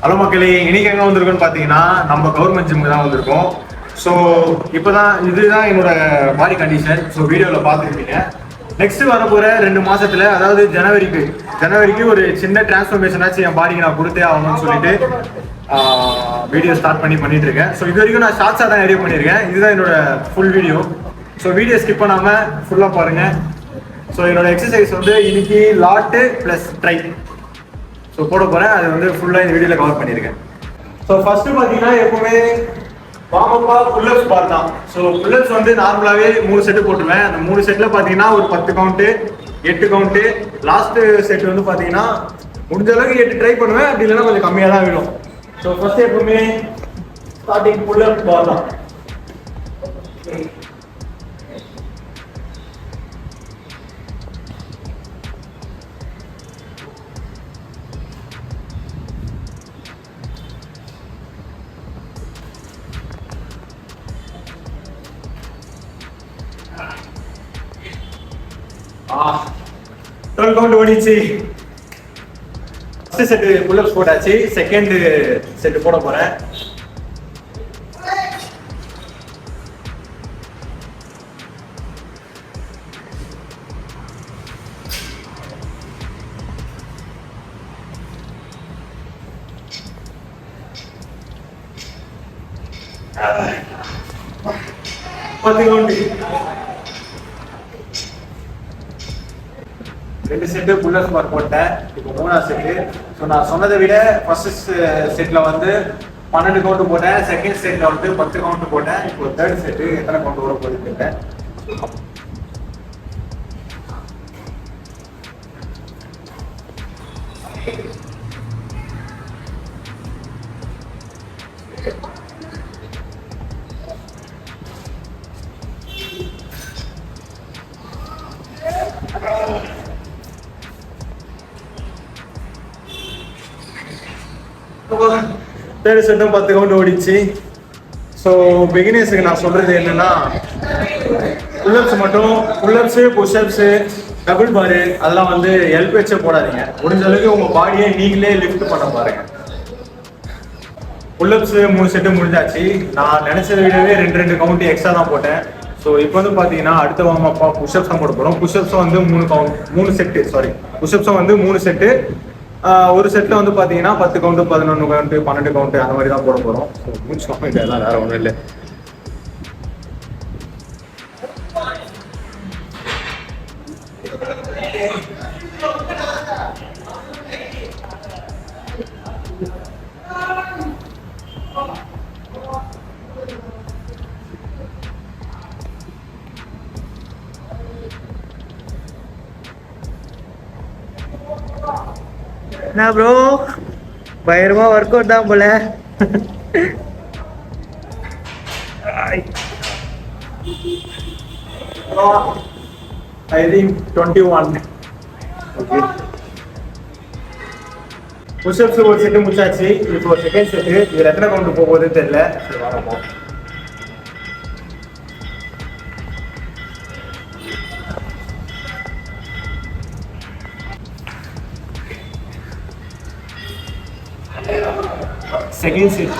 Hello மக்களே, இன்னைக்கு எங்கே வந்திருக்கோன்னு பார்த்தீங்கன்னா நம்ம கவர்மெண்ட் ஜிம்முக்கு தான் வந்திருக்கோம். ஸோ இப்போ தான் இதுதான் என்னோட பாடி கண்டிஷன். ஸோ வீடியோவில் பார்த்துருப்பீங்க. நெக்ஸ்ட் வரப்போகிற 2 மாதத்தில், அதாவது ஜனவரிக்கு ஒரு சின்ன டிரான்ஸ்ஃபர்மேஷனாச்சும் என் பாடிக்கு நான் கொடுத்தே ஆகணும்னு சொல்லிட்டு வீடியோ ஸ்டார்ட் பண்ணிட்டு இருக்கேன். ஸோ இது வரைக்கும் நான் ஷார்ட்ஸாக தான் எடிட் பண்ணியிருக்கேன். இதுதான் என்னோட full video. So video skip பண்ணாமல் ஃபுல்லாக பாருங்கள். ஸோ என்னோட எக்ஸசைஸ் வந்து இன்னைக்கு லாட்டு ப்ளஸ் ட்ரை ஸோ போட போகிறேன். அது வந்து ஃபுல்லாக இந்த வீடியோவில் கவர் பண்ணியிருக்கேன். ஸோ ஃபர்ஸ்ட் பார்த்தீங்கன்னா எப்பவுமே வார்மப்பா புல்லப்ஸ் பார் தான். ஸோ புல்லப்ஸ் வந்து நார்மலாகவே 3 செட்டு போட்டுருவேன். அந்த 3 செட்டில் பார்த்தீங்கன்னா ஒரு 10 கவுண்ட்டு, 8 கவுண்ட்டு. லாஸ்ட்டு செட் வந்து பார்த்தீங்கன்னா முடிஞ்ச அளவுக்கு 8 ட்ரை பண்ணுவேன். அப்படி இல்லைன்னா கொஞ்சம் கம்மியாக தான் விடும். ஸோ ஃபர்ஸ்ட் எப்பவுமே ஸ்டார்டிங் புல்லப் பார் தான். டுவெல் கவுண்ட் ஓடிச்சு. ஃபர்ஸ்ட் செட்டு புல்லப்ஸ் போட்டாச்சு. செகண்ட் செட்டு போட போறேன். பத்து கவுண்ட். 2 செட்டு புல்லப்ஸ் பார் போட்டேன். இப்போ 3ஆவது செட்டு. ஸோ நான் சொன்னதை விட ஃபர்ஸ்ட் செட்டில் வந்து 12 கவுண்ட் போட்டேன். செகண்ட் செட்டில் வந்து 10 கவுண்ட் போட்டேன். இப்போ தேர்ட் செட்டு எத்தனை கவுண்ட் வர போகுது கேட்டேன். தேர்ட் செட்டும் 10 கவுண்ட் ஓடிச்சு. ஸோ பிகினர்ஸுக்கு நான் சொல்றது என்னன்னா, புல்லப்ஸ் மட்டும் புல்லப்ஸு, புஷ்அப்ஸு, டபுள் பாரு அதெல்லாம் வந்து ஹெல்ப் வச்சே போடாதீங்க. முடிஞ்ச அளவுக்கு உங்க பாடியை நீங்களே லிஃப்ட் பண்ண பாருங்க. புல்லப்ஸ் 3 செட்டு முடிஞ்சாச்சு. நான் நினைச்சதை விடவே 2 கவுண்ட் எக்ஸ்ட்ரா தான் போட்டேன். ஸோ இப்போ வந்து பார்த்தீங்கன்னா அடுத்த வார்மப்பா புஷ்அப்ஸ் தான் போட போகிறோம். புஷ்அப்ஸும் வந்து 3 செட்டு. புஷ்அப்ஸும் வந்து 3 செட்டு. ஒரு செட்டில் வந்து பார்த்தீங்கன்னா 10 கவுண்ட், 11 கவுண்ட், 12 கவுண்ட் அந்த மாதிரி தான் போட போகிறோம். ஸோ முடிச்சோம். இதெல்லாம் வேற ஒன்றும் இல்லை. என்ன ப்ரோ, பயங்கரமா ஒர்க் அவுட் தான் போல. I think 21. Okay. புஷ்அப்ஸ் ஒரு செட்டு முடிச்சாச்சு. இப்போ செகண்ட் செட்டு. இதில் எத்தனை கவுண்ட் போகுதுன்னு தெரியல. சரி வரப்போம். Second set.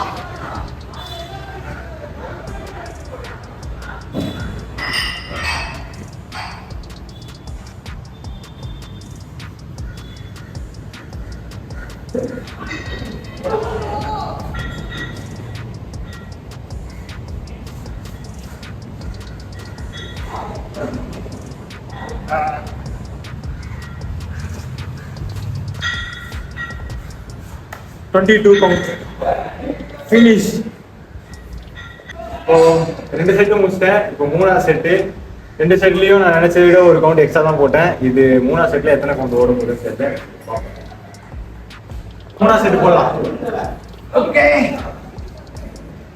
$22 count finish. இப்போ 2 செட்டு முடிச்சிட்டேன். இப்போ 3ஆவது செட்டு. 2 செட்லயும் நான் நினைச்சதை விட ஒரு கவுண்ட் எக்ஸ்ட்ரா தான் போட்டேன். இது 3ஆவது செட்ல எத்தனை கவுண்ட் ஓட முடியும்னு தெரியல. 3ஆவது செட்டு போடலாம். Okay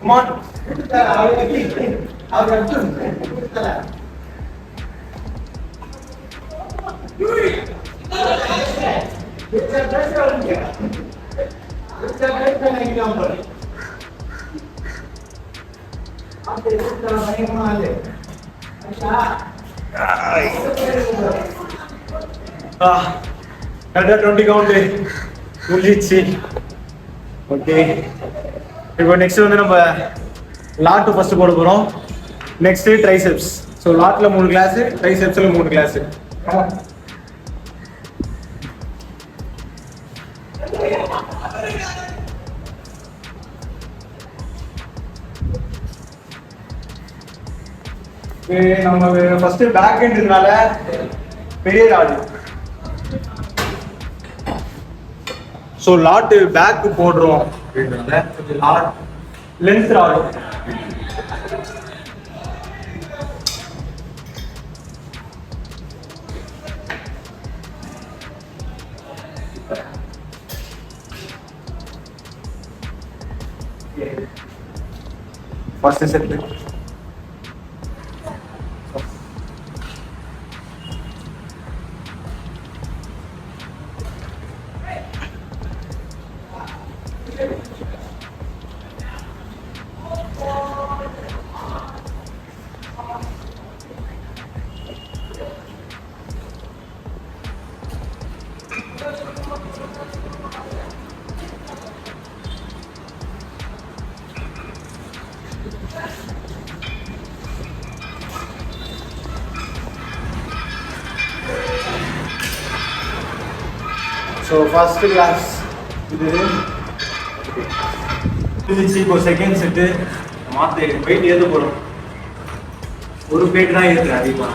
come on. கரெக்டாக 20 கவுண்ட் முடிஞ்சிச்சு. ஓகே, இப்போ நெக்ஸ்ட் வந்து நம்ம லாட் ஃபர்ஸ்ட் போட போறோம். Next triceps. ஸோ லாட்ல 3 கிளாஸ், ட்ரைசெப்ஸ்ல 3 கிளாஸ். நம்ம ஃபர்ஸ்ட் பேக் ஹேண்ட்னால பெரிய ராடு. ஸோ லாட் பேக் போடுறோம் அப்படின்றதுனால கொஞ்சம் lat length rod. First set. So first class இது இருந்துச்சு. இப்போ செகண்ட் செட்டு மாற்ற வெயிட் ஏற்ற போகிறோம். ஒரு பிளேட் தான் ஏற்றுறேன் அதிகமாக.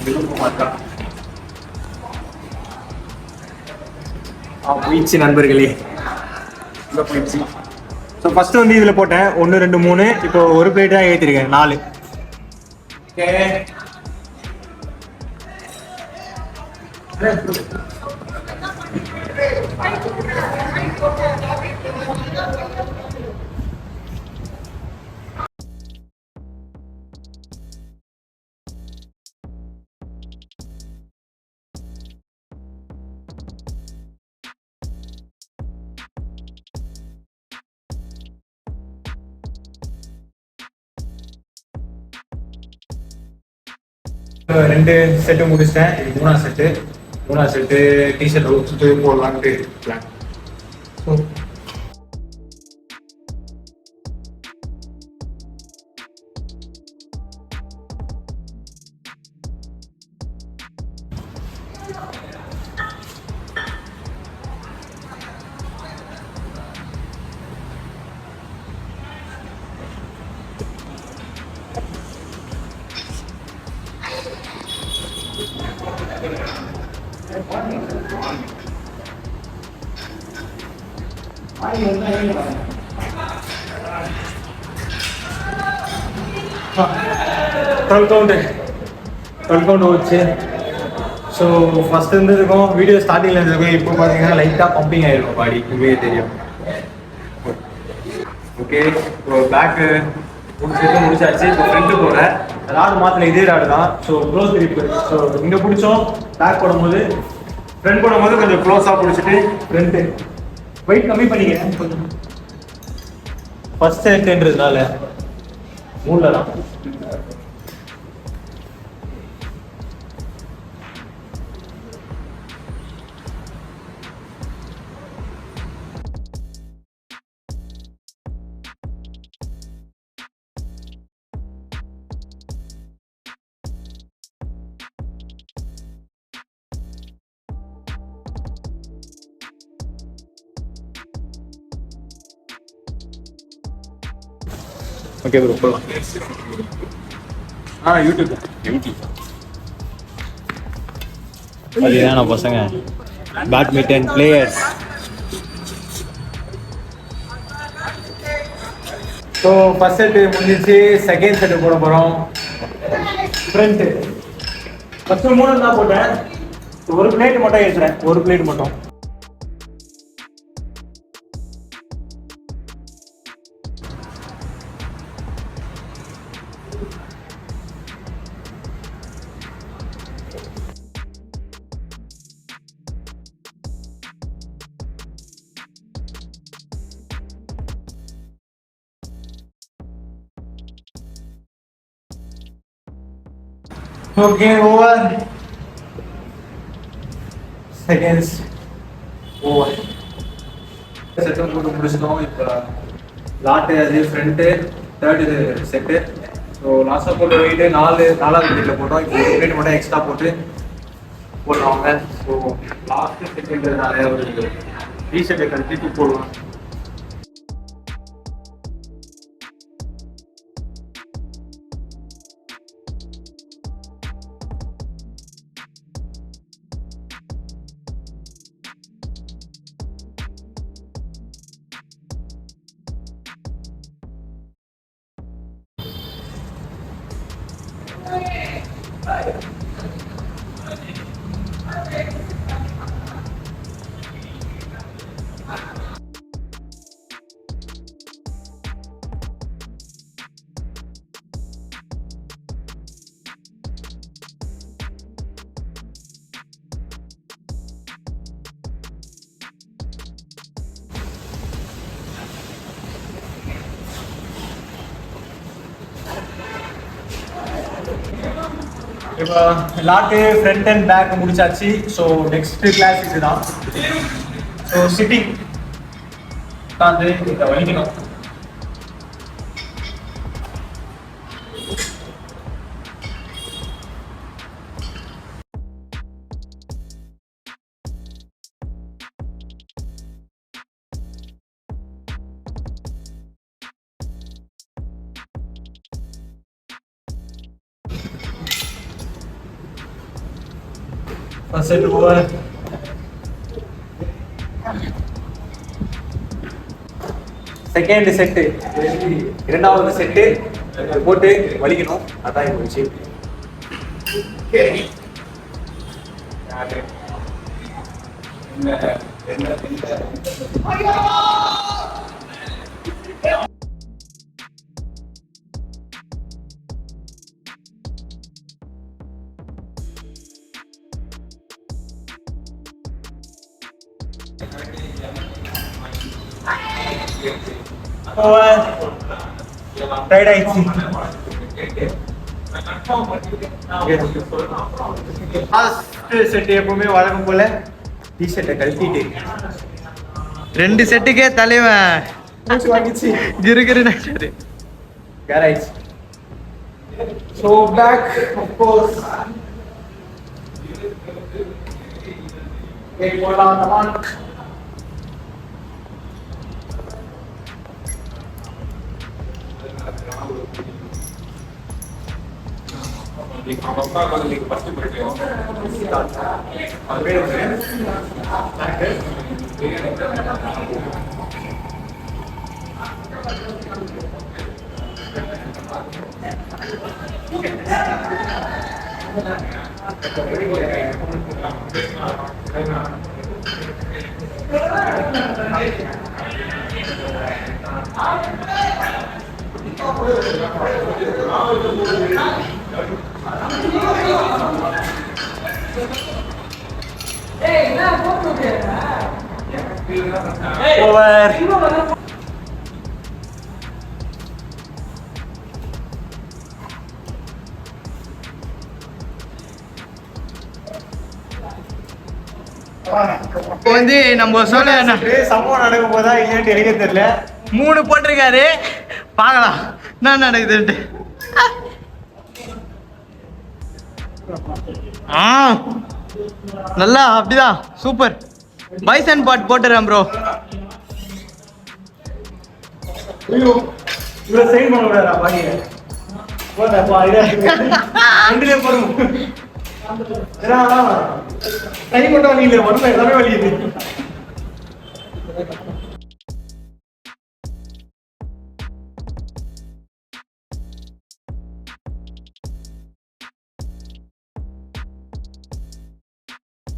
விரும்ப மாட்டா போயிடுச்சு நண்பர்களே, இவ்வளோ போயிடுச்சு. ஸோ ஃபர்ஸ்ட் வந்து இதில் போட்டேன் 1 2 3. இப்போ ஒரு பிளேட் தான் ஏற்றிருக்கேன் 4. ஓகே, ரெண்டு செட்டு முடிச்சிட்டேன். இது மூணாவது செட்டு டிஷர்ட் வச்சுட்டு போடலான்ட்டு பிளான். ஸோ டுவெல் கவுண்ட் வச்சு. ஸோ ஃபர்ஸ்ட் இருந்ததுக்கும் வீடியோ ஸ்டார்டிங்கில் இருந்ததுக்கும் இப்போ பார்த்தீங்கன்னா லைட்டாக பம்பிங் ஆகிருக்கும் பாடி, இப்பவே தெரியும். ஓகே, இப்போ பேக்கு முடிச்சாச்சு. இப்போ ஃப்ரண்ட்டு போகிறேன். ராடு மாத்திர இதே ராடு தான். So close grip. ஸோ இங்கே பிடிச்சோம், பேக் போடும்போது ஃப்ரண்ட் போடும்போது கொஞ்சம் க்ளோஸாக பிடிச்சிட்டு ஃப்ரண்ட்டு வெயிட் கம்மி பண்ணிக்கிறேன் கொஞ்சம். ஃபர்ஸ்ட் செட்டுன்றதுனால 3 தான். ஓகே ப்ரோ, போகலாம். யூடியூப் அதுதான பசங்க badminton players. So first set முடிஞ்சிச்சு. செகண்ட் செட்டு போட போகிறோம். ஃப்ரண்ட்டு ஃபர்ஸ்ட் 3 தான் போட்டேன். ஒரு பிளேட் மட்டும் ஏற்றுறேன், ஒரு பிளேட் மட்டும். Okay, over. Seconds. Over. செட்டும் போட்டு முடிச்சிட்டோம். இப்போ லாட்டு அது ஃப்ரண்ட்டு தேர்ட் இது செட்டு. ஸோ லாஸ்ட்டாக போட்டு வெயிட்டு நாலாவது வீட்டில் போட்டோம். இப்போ ஒரு பிளேட் மட்டும் எக்ஸ்ட்ரா போட்டு போடுறாங்க. ஸோ லாஸ்ட்டு செட்டுன்றதுனால ஒரு டிஷர்ட்டை கழிச்சு போடுவோம். இப்போ லாக்கு ஃப்ரண்ட் அண்ட் பேக் முடிச்சாச்சு. ஸோ நெக்ஸ்ட் கிளாஸ் இதுதான். ஸோ சிட்டிங் உட்காந்து இதை வலிக்கணும். First set over. Second set, இரண்டாவது செட்டு போட்டு வலிக்கணும். அதான் போச்சு. டைட் ஆயிடுச்சு. லாஸ்ட் செட் எப்பவுமே வழக்கம் போல டிஷர்ட்டை கழட்டிட்டு 2 செட்டுக்கே தலைவன் வாங்கிச்சு கிருகிருன்னு கேராயிடுச்சு. ஸோ பேக் அஃப்கோர்ஸ் போடலாம். கமான். ஓவர். வந்து நம்ம சொல்ல சம்பவம் நடக்கும் போதா இல்லையான்னு எனக்கே தெரியல. 3 போட்டிருக்காரு, பார்க்கலாம் என்ன நடக்குதுன்ட்டு. நல்லா அப்படிதான் சூப்பர். பைசன் பாட் போட்டுறேன் ப்ரோ. இவ்வளவு சைன் பண்ண விடாதா பாருங்க. போதப்பா ஐடியா ரெண்டுலயே போறோம். ஏன்னா கை மட்டும் வலியில உடம்பு எல்லாமே வலியுது.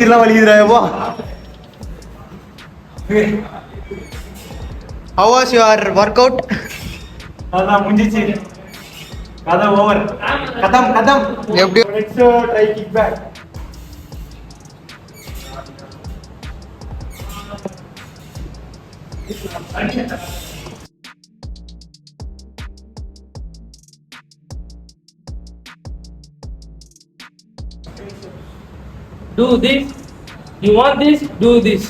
இதெல்லாம் வலிக்குதுடா. How was your workout? அதான் முடிஞ்சிச்சு. கதை ஓவர். கதம். எப்படி? Next try kick back. Do this. You want this? Do this.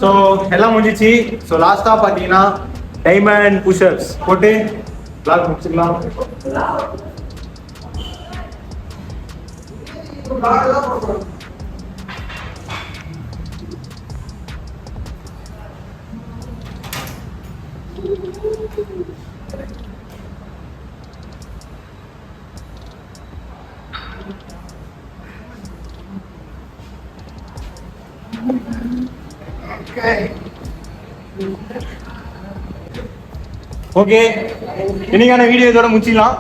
So எல்லாம் முடிஞ்சிச்சு. ஸோ லாஸ்டா பாத்தீங்கன்னா டைமண்ட் புஷ்அப்ஸ் போட்டு vlog முடிச்சுக்கலாம். ஓகே, இன்னைக்கான வீடியோ இதோட முடிச்சிடலாம்.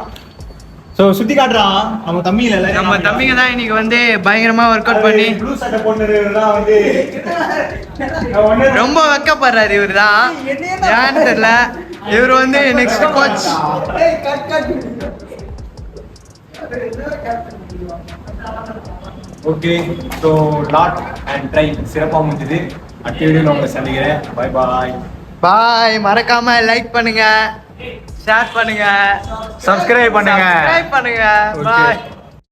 ஸோ சுத்தி காட்டுறான் நம்ம தம்பியில நம்ம தம்பிங்க தான் இன்னைக்கு வந்து பயங்கரமா ஒர்க் அவுட் பண்ணி ப்ளூ சட்டை போட்டுதான் வந்து ரொம்ப வெக்கப்படுறாரு. இவர் தான் ஏன்னு தெரியல. இவர் வந்து next coach. Okay, so lot and try சிறப்பாக முடிஞ்சது. அடுத்த வீடியோவில் உங்களை சந்திக்கிறேன். பாய் பாய். பாய். மறக்காம லைக் பண்ணுங்க, ஷேர் பண்ணுங்க, சப்ஸ்கிரைப் பண்ணுங்க. சப்ஸ்கிரைப் பண்ணுங்க. Okay. பாய்.